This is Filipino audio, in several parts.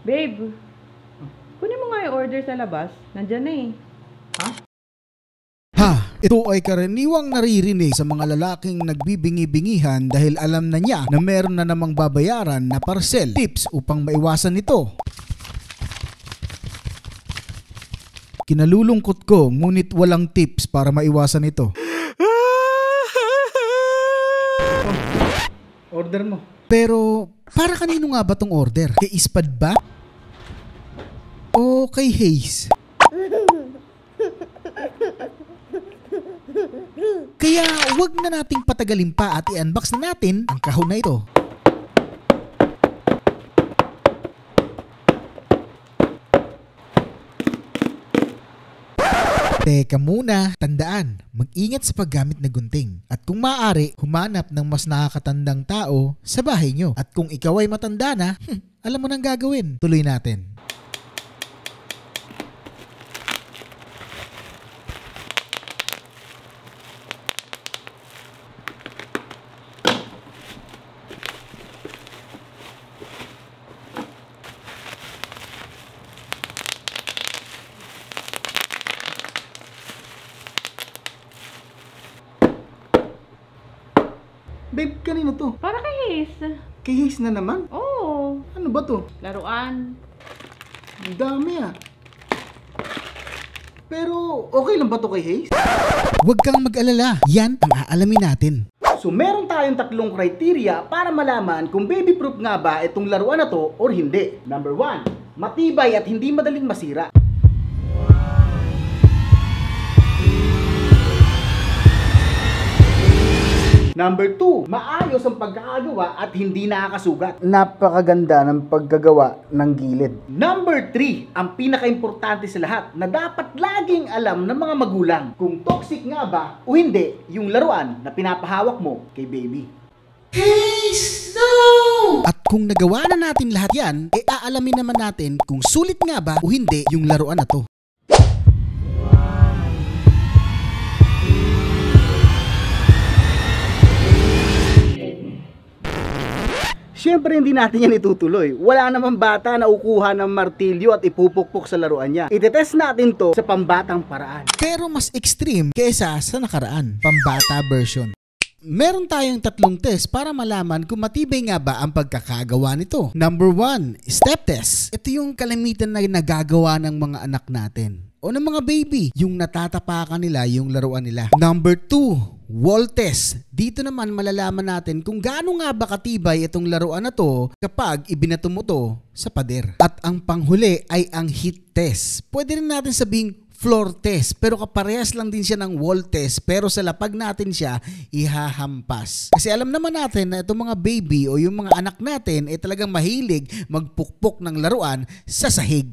Babe, kunin mo nga yung order sa labas. Nandyan na eh. Ha, ito ay karaniwang naririnig sa mga lalaking nagbibingi-bingihan dahil alam na niya na meron na namang babayaran na parcel. Tips upang maiwasan ito. Kinalulungkot ko ngunit walang tips para maiwasan ito. Order mo. Pero para kanino nga ba tong order? Kay Ispad ba? O kay Hayes? Kaya wag na nating patagalin pa at i-unbox na natin ang kahon na ito. Teka muna, tandaan, mag-ingat sa paggamit ng gunting. At kung maaari, humanap ng mas nakakatandang tao sa bahay nyo. At kung ikaw ay matanda na, alam mo nang gagawin. Tuloy natin. Babe, kanino to? Para kay Hayes. Kay Hayes na naman? Oo. Ano ba to? Laruan. Ang dami ah. Pero okay lang ba to kay Hayes? Huwag kang mag-alala. Yan ang aalamin natin. So meron tayong tatlong criteria para malaman kung baby proof nga ba itong laruan na to or hindi. Number 1, matibay at hindi madaling masira. Number 2, maayos ang pagkakagawa at hindi nakakasugat. Napakaganda ng paggagawa ng gilid. Number 3, ang pinaka-importante sa lahat na dapat laging alam ng mga magulang kung toxic nga ba o hindi yung laruan na pinapahawak mo kay baby. At kung nagawa na natin lahat yan, aalamin naman natin kung sulit nga ba o hindi yung laruan na to. Siyempre hindi natin yan itutuloy. Wala namang bata na ukuha ng martilyo at ipupukpok sa laruan niya. Itetest natin to sa pambatang paraan. Pero mas extreme kesa sa nakaraan, pambata version. Meron tayong tatlong test para malaman kung matibay nga ba ang pagkakagawa nito. Number 1, step test. Ito yung kalamitan na nagagawa ng mga anak natin o ng mga baby, yung natatapakan nila yung laruan nila. Number 2, wall test. Dito naman malalaman natin kung gaano nga ba katibay itong laruan na to kapag ibinato mo to sa pader. At ang panghuli ay ang heat test. Pwede rin natin sabing floor test, pero kaparehas lang din siya ng wall test, pero sa lapag natin siya ihahampas. Kasi alam naman natin na itong mga baby o yung mga anak natin ay talagang mahilig magpukpok ng laruan sa sahig.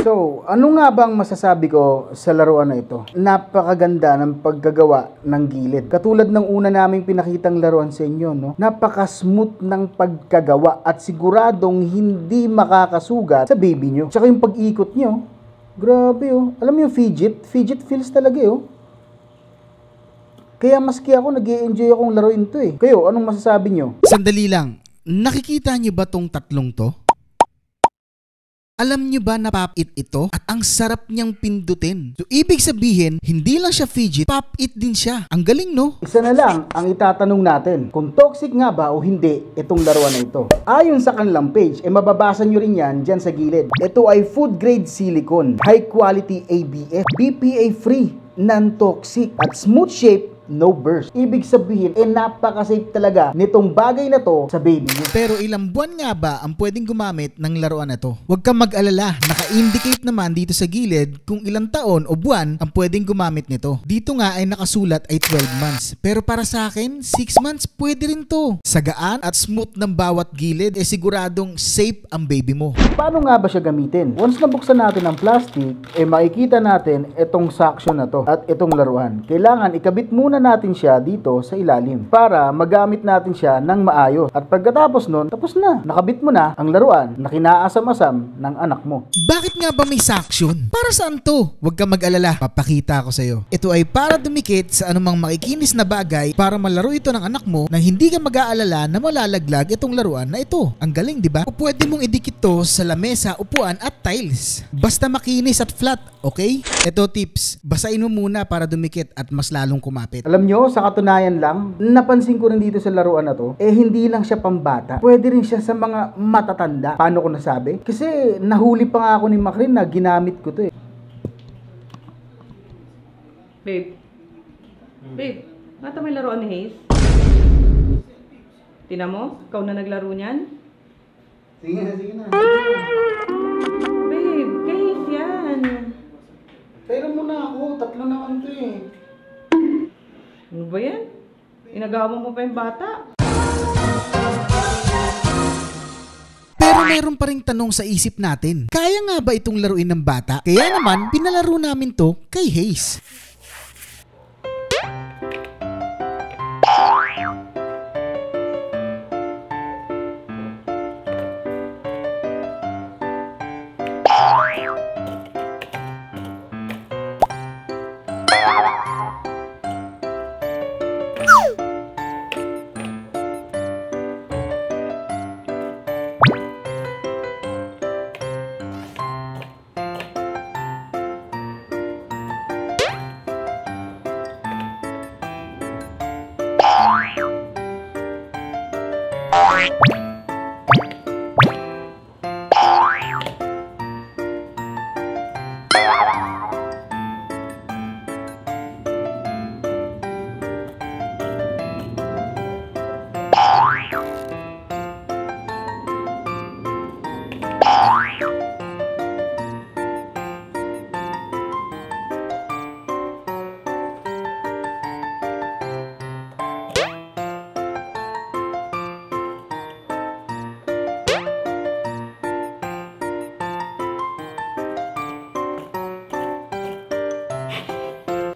So, ano nga bang masasabi ko sa laruan na ito? Napakaganda ng paggagawa ng gilid. Katulad ng una naming pinakitang laruan sa inyo, no? Napaka-smooth ng pagkagawa at siguradong hindi makakasugat sa baby nyo. Tsaka yung pag-ikot nyo, grabe oh. Alam mo yung fidget feels talaga oh. Kaya maski ako, nag-i-enjoy akong laruin to eh. Kayo, anong masasabi nyo? Sandali lang, nakikita niyo ba tong tatlong to? Alam niyo ba na pop-it ito? At ang sarap niyang pindutin. So, ibig sabihin, hindi lang siya fidget, pop-it din siya. Ang galing, no? Isa na lang ang itatanong natin, kung toxic nga ba o hindi itong laruan na ito. Ayon sa kanilang page, mababasa nyo rin yan dyan sa gilid. Ito ay food grade silicone, high quality ABS, BPA free, non-toxic, at smooth shape, no burst. Ibig sabihin, napaka-safe talaga nitong bagay na to sa baby niyo. Pero ilang buwan nga ba ang pwedeng gumamit ng laruan na to? Huwag kang mag-alala, naka-indicate naman dito sa gilid kung ilang taon o buwan ang pwedeng gumamit nito. Dito nga ay nakasulat ay 12 months. Pero para sa akin, 6 months pwede rin to. Sagaan at smooth ng bawat gilid, siguradong safe ang baby mo. Paano nga ba siya gamitin? Once nabuksan natin ang plastic, makikita natin itong suction na to at itong laruan. Kailangan ikabit muna muna natin siya dito sa ilalim para magamit natin siya ng maayos. At pagkatapos nun, tapos na. Nakabit mo na ang laruan na kinaasam-asam ng anak mo. Bakit nga ba may suction? Para saan to? Huwag ka mag-alala, papakita ko sa'yo. Ito ay para dumikit sa anumang makikinis na bagay para malaro ito ng anak mo nang hindi ka mag-aalala na malalaglag itong laruan na ito. Ang galing, di ba? O pwede mong idikit to sa lamesa, upuan at tiles. Basta makinis at flat, okay? Ito tips, basahin mo muna para dumikit at mas lalong kumapit. Alam nyo, sa katunayan lang, napansin ko rin dito sa laruan na to, hindi lang siya pambata. Pwede rin siya sa mga matatanda. Paano ko nasabi? Kasi nahuli pa nga ako ni Macrin na ginamit ko to eh. Babe. Babe, nata may laruan ni Hayes? Tina mo? Ikaw na naglaro niyan? Sige na. Babe, kay Hayes yan. Pero muna ako, 3 naman to eh. Ano ba yan? Inagawa mo pa yung bata? Pero meron pa ring tanong sa isip natin. Kaya nga ba itong laruin ng bata? Kaya naman, pinalaro namin to kay Hayes.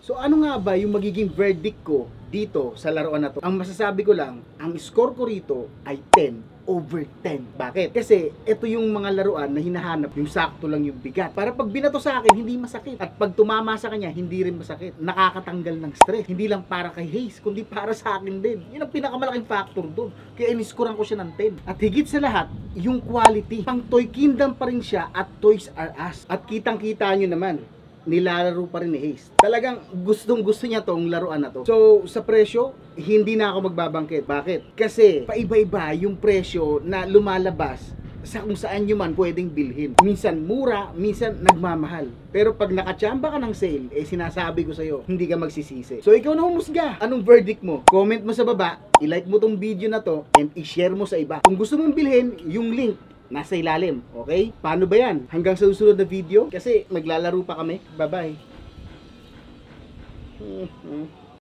So ano nga ba yung magiging verdict ko dito sa laruan na to? Ang masasabi ko lang, ang score ko rito ay 10/10. Bakit? Kasi ito yung mga laruan na hinahanap, yung sakto lang yung bigat. Para pag binato sa akin, hindi masakit. At pag tumama sa kanya, hindi rin masakit. Nakakatanggal ng stress. Hindi lang para kay Hayes, kundi para sa akin din. Yun ang pinakamalaking factor doon. Kaya iniscorean ko siya ng 10. At higit sa lahat, yung quality. Pang Toy Kingdom pa rin siya at Toys R Us. At kitang-kita nyo naman, nilalaro pa rin ni Hayes. Talagang gustong-gusto niya tong laruan na to. So, sa presyo, hindi na ako magbabangkit. Bakit? Kasi, paiba-iba yung presyo na lumalabas sa kung saan nyo man pwedeng bilhin. Minsan mura, minsan nagmamahal. Pero pag nakachamba ka ng sale, sinasabi ko sa'yo, hindi ka magsisisi. So, ikaw na humusga. Anong verdict mo? Comment mo sa baba, i-like mo tong video na to, and i-share mo sa iba. Kung gusto mong bilhin, yung link nasa ilalim, okay? Paano ba yan? Hanggang sa susunod na video, kasi maglalaro pa kami. Bye-bye.